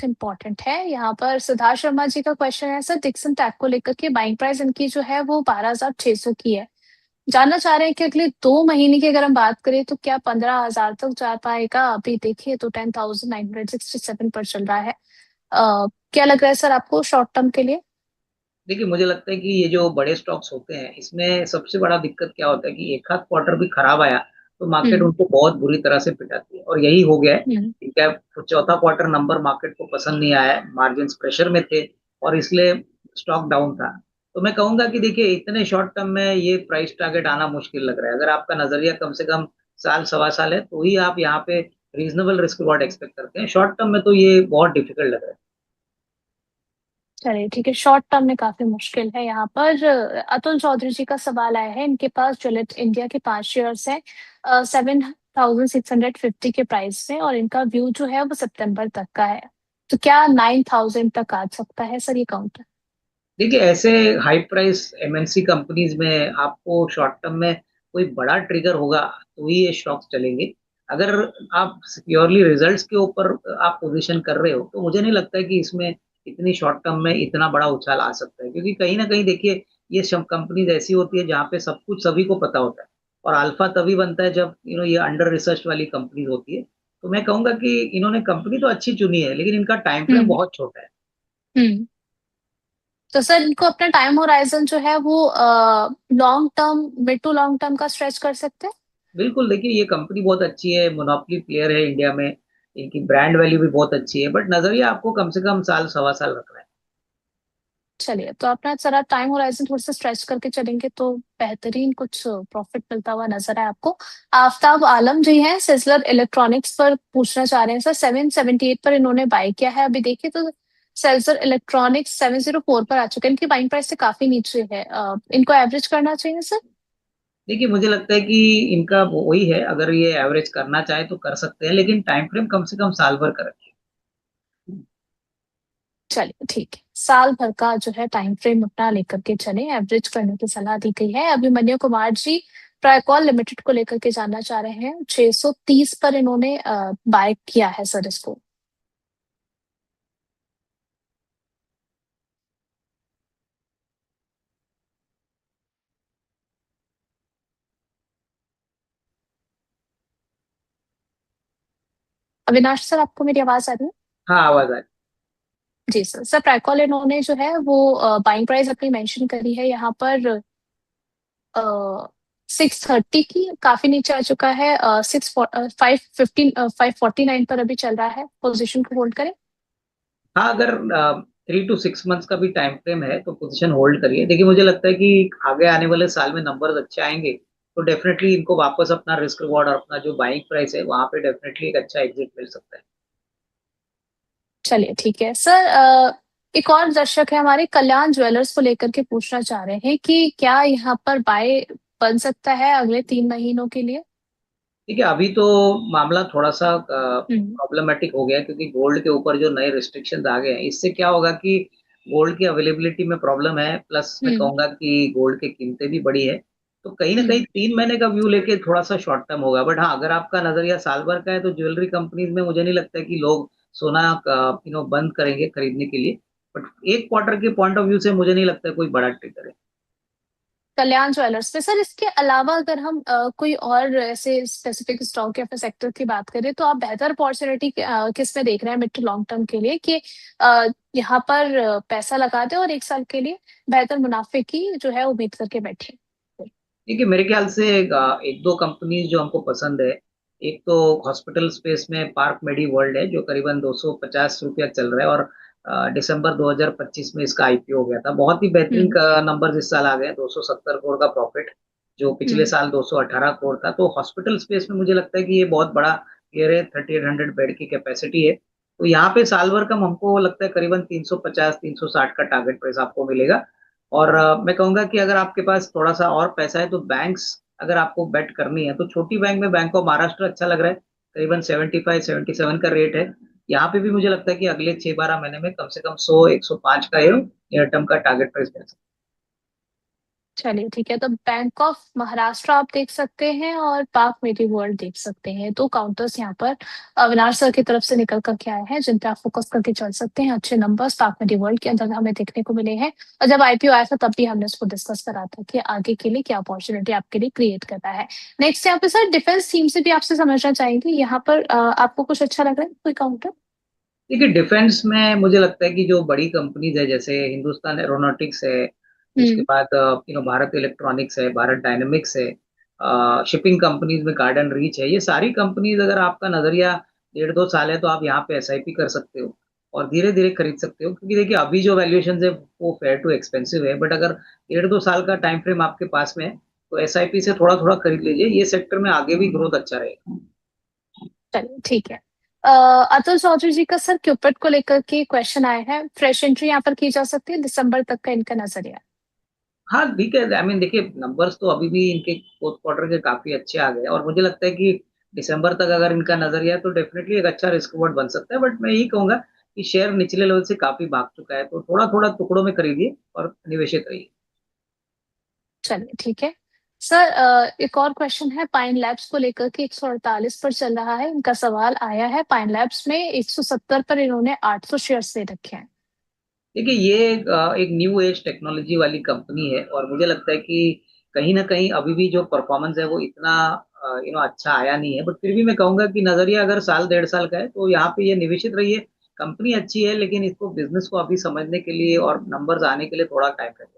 Important है। यहाँ पर सिद्धार्थ शर्मा जी का क्वेश्चन है, सर डिक्सन टैग को लेकर के बाइंग प्राइस इनकी जो है वो 12,600 की है। जानना चाह रहे हैं कि अगले 2 महीने की अगर हम बात करें तो क्या 15,000 तक जा पाएगा? अभी देखिए तो 10,967 पर चल रहा है। क्या लग रहा है सर आपको शॉर्ट टर्म के लिए? देखिए, मुझे लगता है कि ये जो बड़े स्टॉक्स होते हैं इसमें सबसे बड़ा दिक्कत क्या होता है कि एक आध क्वार्टर भी खराब आया तो मार्केट हम्म। उनको बहुत बुरी तरह से पिटाती है, और यही हो गया है हम्म। कि क्या चौथा क्वार्टर नंबर मार्केट को पसंद नहीं आया, मार्जिन प्रेशर में थे और इसलिए स्टॉक डाउन था। तो मैं कहूंगा कि देखिए, इतने शॉर्ट टर्म में ये प्राइस टारगेट आना मुश्किल लग रहा है। अगर आपका नजरिया कम से कम साल सवा साल है तो ही आप यहाँ पे रीजनेबल रिस्क रिवॉर्ड एक्सपेक्ट करते हैं। शॉर्ट टर्म में तो ये बहुत डिफिकल्ट लग रहा है। चलिए ठीक है, शॉर्ट टर्म में काफी मुश्किल है। यहाँ पर अतुल चौधरी जी का सवाल आया है, इनके पास ज्वलेट इंडिया के 5 शेयर्स हैं 7,650 के प्राइस में, और इनका व्यू जो है वो सितंबर तक का है। तो क्या 9,000 तक आ सकता है सर ये काउंटर? देखिए, ऐसे हाई प्राइस एमएनसी कंपनीज में आपको शॉर्ट टर्म में कोई बड़ा ट्रिगर होगा तो ही ये स्टॉक्स चलेंगे। अगर आप प्योरली रिजल्ट्स के ऊपर आप पोजीशन कर रहे हो तो मुझे नहीं लगता है कि इसमें इतनी शॉर्ट टर्म में इतना बड़ा उछाल आ सकता है, क्योंकि कहीं ना कहीं देखिए, ये सब कंपनीज ऐसी होती है जहाँ पे सब कुछ सभी को पता होता है, और अल्फा तभी बनता है जब ये अंडर रिसर्च वाली कंपनीज होती है। तो मैं कहूंगा कि इन्होंने कंपनी तो अच्छी चुनी है लेकिन इनका टाइम फ्रेम हम्म। बहुत छोटा है। हम्म। तो सर इनको अपना टाइम होराइजन जो है वो long term, mid to long term का स्ट्रेच कर सकते हैं? बिल्कुल, देखिए ये कंपनी बहुत अच्छी है, मोनोपोली प्लेयर है इंडिया में, इनकी ब्रांड वैल्यू भी बहुत अच्छी है, बट नजरिया आपको कम से कम साल सवा साल रखना है। चलिए, तो अपना जरा टाइम होराइजन थोड़ा सा स्ट्रेच करके चलेंगे तो बेहतरीन कुछ प्रॉफिट मिलता हुआ नजर आए आपको। आफ्ताब आलम जी हैं सिजलर इलेक्ट्रॉनिक्स पर पूछना चाह रहे हैं सर, 778 पर इन्होंने बाय किया है। अभी देखिए तो सेल्सर इलेक्ट्रॉनिक्स 704 पर आ चुके हैं, इनकी बाइंग प्राइस से काफी नीचे है। इनको एवरेज करना चाहिए सर? देखिए, मुझे लगता है कि इनका वही है, अगर ये एवरेज करना चाहे तो कर सकते हैं, लेकिन टाइम फ्रेम कम से कम साल भर का रखिए। चलिए ठीक है, साल भर का जो है टाइम फ्रेम अपना लेकर के चले, एवरेज करने की सलाह दी गई है। अभिमन्यु कुमार जी ट्राइकॉल लिमिटेड को लेकर के जानना चाह रहे हैं, 630 पर इन्होंने बाय किया है सर इसको। अविनाश सर, आपको मेरी आवाज आ रही है? हाँ, आवाज आ रही। जी सर। सर ट्राइकॉल इन्होंने जो है वो बाइंग प्राइस अपनी मेंशन करी है यहाँ पर 630 की, काफी नीचे आ चुका है। 549 पर अभी चल रहा है, पोजिशन को होल्ड करें? हाँ, अगर 3 to 6 मंथ्स का भी टाइम फ्रेम है तो पोजीशन होल्ड करिए। देखिए, मुझे लगता है कि आगे आने वाले साल में नंबर्स अच्छे आएंगे तो डेफिनेटली इनको वापस अपना रिस्क रिवॉर्ड और अपना जो बाइंग प्राइस है वहां पे डेफिनेटली एक अच्छा एग्जिट मिल सकता है। चलिए ठीक है सर। एक और दर्शक है हमारे, कल्याण ज्वेलर्स को लेकर के पूछना चाह रहे हैं कि क्या यहाँ पर बाय बन सकता है अगले 3 महीनों के लिए? ठीक है, अभी तो मामला थोड़ा सा हम्म। प्रॉब्लमेटिक हो गया, क्योंकि गोल्ड के ऊपर जो नए रिस्ट्रिक्शंस आ गए हैं इससे क्या होगा कि गोल्ड की अवेलेबिलिटी में प्रॉब्लम है, प्लस मैं हम्म। कहूंगा कि गोल्ड की कीमतें भी बढ़ी है। तो कहीं ना कहीं हम्म। 3 महीने का व्यू लेके थोड़ा सा शॉर्ट टर्म होगा, बट हाँ, अगर आपका नजरिया साल भर का है तो ज्वेलरी कंपनीज में मुझे नहीं लगता है कि लोग सोना बंद करेंगे खरीदने के लिए। बट एक क्वार्टर के पॉइंट ऑफ व्यू से मुझे नहीं लगता है कोई बड़ा ट्रिगर है। कल्याण ज्वेलर्स पे सर, इसके अलावा अगर हम कोई और ऐसे स्पेसिफिक स्टॉक या फिर सेक्टर की बात करें तो आप बेहतर अपॉर्चुनिटी किस में देख रहे हैं मिड टू लॉन्ग टर्म के लिए, कि यहाँ पर पैसा लगा दे और 1 साल के लिए बेहतर मुनाफे की जो है उम्मीद करके बैठे? देखिए, मेरे ख्याल से एक दो कंपनीज जो हमको पसंद है। एक तो हॉस्पिटल स्पेस में पार्क मेडी वर्ल्ड है जो करीबन 250 रुपया चल रहा है, और दिसंबर 2025 में इसका आईपीओ हो गया था। बहुत ही बेहतरीन हम्म। नंबर इस साल आ गए, 270 करोड़ का प्रॉफिट, जो पिछले हम्म। साल 218 करोड़ था। तो हॉस्पिटल स्पेस में मुझे लगता है कि ये बहुत बड़ा प्लेयर है, 3800 बेड की कैपेसिटी है। तो यहाँ पे साल भर का हमको लगता है करीबन 350 360 का टारगेट प्राइस आपको मिलेगा। और मैं कहूंगा कि अगर आपके पास थोड़ा सा और पैसा है तो बैंक्स, अगर आपको बेट करनी है तो छोटी बैंक में बैंक ऑफ महाराष्ट्र अच्छा लग रहा है, करीबन 75 77 का रेट है। यहाँ पे भी मुझे लगता है कि अगले 6 12 महीने में कम से कम 100 105 का ये नियर टर्म का टारगेट प्राइस मिल सकता चलिए ठीक है, तो बैंक ऑफ महाराष्ट्र आप देख सकते हैं और पार्क मेरी वर्ल्ड देख सकते हैं। दो काउंटर्स यहाँ पर अविनाश सर की तरफ से निकल करके आए हैं जिन पे आप फोकस करके चल सकते हैं। अच्छे नंबर्स पार्क मेरी वर्ल्ड के अंदर हमें देखने को मिले हैं, और जब आईपीओ आया था तब भी हमने इसको डिस्कस करा था कि आगे के लिए क्या अपॉर्चुनिटी आपके लिए क्रिएट करता है। नेक्स्ट यहाँ पे सर डिफेंस थीम से भी आपसे समझना चाहेंगे, यहाँ पर आपको कुछ अच्छा लग रहा है कोई काउंटर? देखिए, डिफेंस में मुझे लगता है कि जो बड़ी कंपनीज है, जैसे हिंदुस्तान एरोनॉटिक्स है, उसके हम्म। बाद भारत इलेक्ट्रॉनिक्स है, भारत डायनेमिक्स है, शिपिंग कंपनीज में गार्डन रीच है, ये सारी कंपनीज अगर आपका नजरिया 1.5 2 साल है तो आप यहाँ पे एसआईपी कर सकते हो और धीरे धीरे खरीद सकते हो, क्योंकि देखिए अभी जो वैल्यूएशन है वो फेयर टू एक्सपेंसिव है, बट अगर 1.5 2 साल का टाइम फ्रेम आपके पास में है तो एसआईपी से थोड़ा थोड़ा खरीद लीजिए, ये सेक्टर में आगे भी ग्रोथ अच्छा रहेगा। चलिए ठीक है। अतुल चौधरी जी का सर क्यूपिड को लेकर के क्वेश्चन आए हैं, फ्रेश एंट्री यहाँ पर की जा सकती है दिसंबर तक का इनका नजरिया? हाँ ठीक है, आई मीन देखिए नंबर्स तो अभी भी इनके फोर्थ क्वार्टर के काफी अच्छे आ गए हैं और मुझे लगता है कि दिसंबर तक अगर इनका नजरिया है तो डेफिनेटली एक अच्छा रिस्क रिवॉर्ड बन सकता है, बट मैं यही कहूंगा कि शेयर निचले लेवल से काफी भाग चुका है, तो थोड़ा थोड़ा टुकड़ों में खरीदिए और निवेशित रहिए। चलिए ठीक है सर। एक और क्वेश्चन है पाइन लैब्स को लेकर के, 148 पर चल रहा है, इनका सवाल आया है। पाइन लैब्स में 170 पर इन्होंने 800 शेयर दे रखे हैं। देखिए ये एक न्यू एज टेक्नोलॉजी वाली कंपनी है और मुझे लगता है कि कहीं ना कहीं अभी भी जो परफॉर्मेंस है वो इतना अच्छा आया नहीं है, बट फिर भी मैं कहूंगा कि नजरिया अगर साल 1.5 साल का है तो यहाँ पे ये निवेशित रहिए। कंपनी अच्छी है, लेकिन इसको बिजनेस को अभी समझने के लिए और नंबर्स आने के लिए थोड़ा टाइम लगेगा।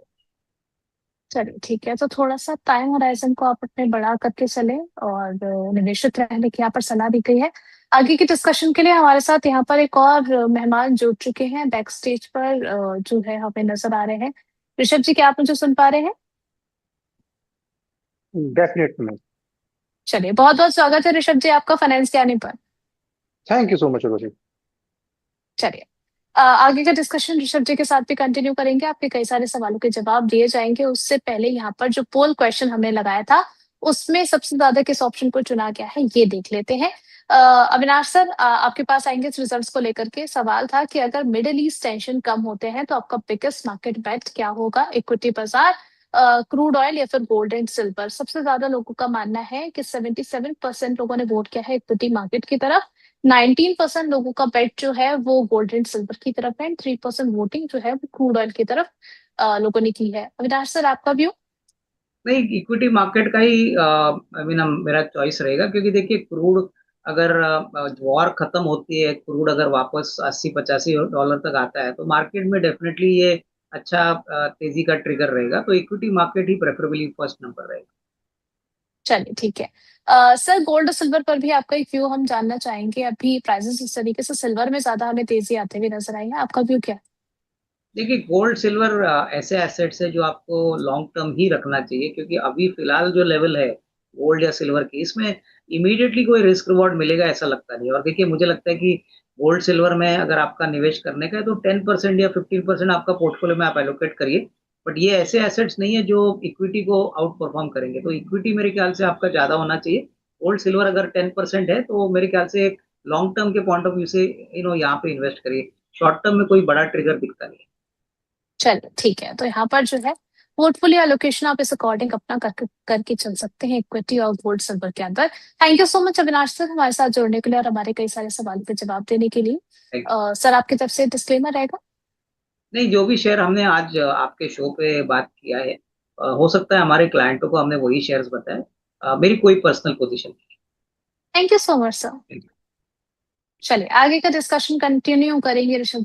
चलिए ठीक है, तो थोड़ा सा टाइम होराइजन को आप अपने बढ़ा करके चले और निवेशित रहने की यहाँ पर सलाह दी गई है। आगे की डिस्कशन के लिए हमारे साथ यहाँ पर एक और मेहमान जुड़ चुके हैं बैक स्टेज पर, जो है हमें नजर आ रहे हैं। ऋषभ जी, क्या आप मुझे सुन पा रहे हैं? डेफिनेटली। चलिए, बहुत बहुत स्वागत है ऋषभ जी आपका फाइनेंस ज्ञानी पर। Thank you so much Urvashi. चलिए, आगे का डिस्कशन ऋषभ जी के साथ भी कंटिन्यू करेंगे, आपके कई सारे सवालों के जवाब दिए जाएंगे। उससे पहले यहाँ पर जो पोल क्वेश्चन हमने लगाया था उसमें सबसे ज्यादा किस ऑप्शन को चुना गया है ये देख लेते हैं। अविनाश सर, आपके पास आएंगे इस रिजल्ट्स को लेकर के। सवाल था कि अगर मिडिल ईस्ट टेंशन कम होते हैं तो आपका बिगेस्ट मार्केट बेट क्या होगा, इक्विटी बाजार, क्रूड ऑयल या फिर गोल्ड एंड सिल्वर? सबसे ज्यादा लोगों का मानना है कि 77% लोगों ने वोट किया है इक्विटी मार्केट की तरफ, 19% लोगों का बेट जो है वो गोल्ड एंड सिल्वर की तरफ है, 3% वोटिंग जो है वो क्रूड ऑयल की तरफ लोगों ने की है। अविनाश सर, आपका व्यू? नहीं, इक्विटी मार्केट का ही आई मीन मेरा चॉइस रहेगा, क्योंकि देखिए क्रूड अगर वॉर खत्म होती है, क्रूड अगर वापस 80 85 डॉलर तक आता है तो मार्केट में डेफिनेटली ये अच्छा तेजी का ट्रिगर रहेगा, तो इक्विटी मार्केट ही प्रेफरेबली फर्स्ट नंबर रहेगा। चलिए ठीक है। सर, गोल्ड और सिल्वर पर भी आपका एक व्यू हम जानना चाहेंगे। अभी प्राइसेस इस तरीके से सिल्वर में ज्यादा हमें तेजी आते हुए नजर आई है, आपका व्यू क्या है? देखिए गोल्ड सिल्वर ऐसे एसेट्स है जो आपको लॉन्ग टर्म ही रखना चाहिए, क्योंकि अभी फिलहाल जो लेवल है गोल्ड या सिल्वर की, इसमें इमीडिएटली कोई रिस्क रिवॉर्ड मिलेगा ऐसा लगता नहीं। और देखिए मुझे लगता है कि गोल्ड सिल्वर में अगर आपका निवेश करने का है तो 10% या 15% आपका पोर्टफोलियो में आप एलोकेट करिए, बट ये ऐसे एसेट्स नहीं है जो इक्विटी को आउट परफॉर्म करेंगे, तो इक्विटी मेरे ख्याल से आपका ज्यादा होना चाहिए। गोल्ड सिल्वर अगर 10% है तो मेरे ख्याल से लॉन्ग टर्म के पॉइंट ऑफ व्यू से यहाँ पे इन्वेस्ट करिए, शॉर्ट टर्म में कोई बड़ा ट्रिगर दिखता नहीं। चलिए ठीक है, तो यहाँ पर जो है पोर्टफोलियो एलोकेशन आप इस अकॉर्डिंग अपना करके चल सकते हैं इक्विटी और गोल्ड सिल्वर के अंदर। Thank you so much Avinash sir हमारे साथ जुड़ने के लिए और हमारे कई सारे सवालों के जवाब देने के लिए। सर, आपकी तरफ से डिस्क्लेमर रहेगा? नहीं, जो भी शेयर हमने आज आपके शो पे बात किया है, हो सकता है हमारे क्लाइंटों को हमने वही शेयर्स बताए, मेरी कोई personal position thank you so much sir. नहीं। चलिए, आगे का डिस्कशन कंटिन्यू करेंगे ऋषभ जी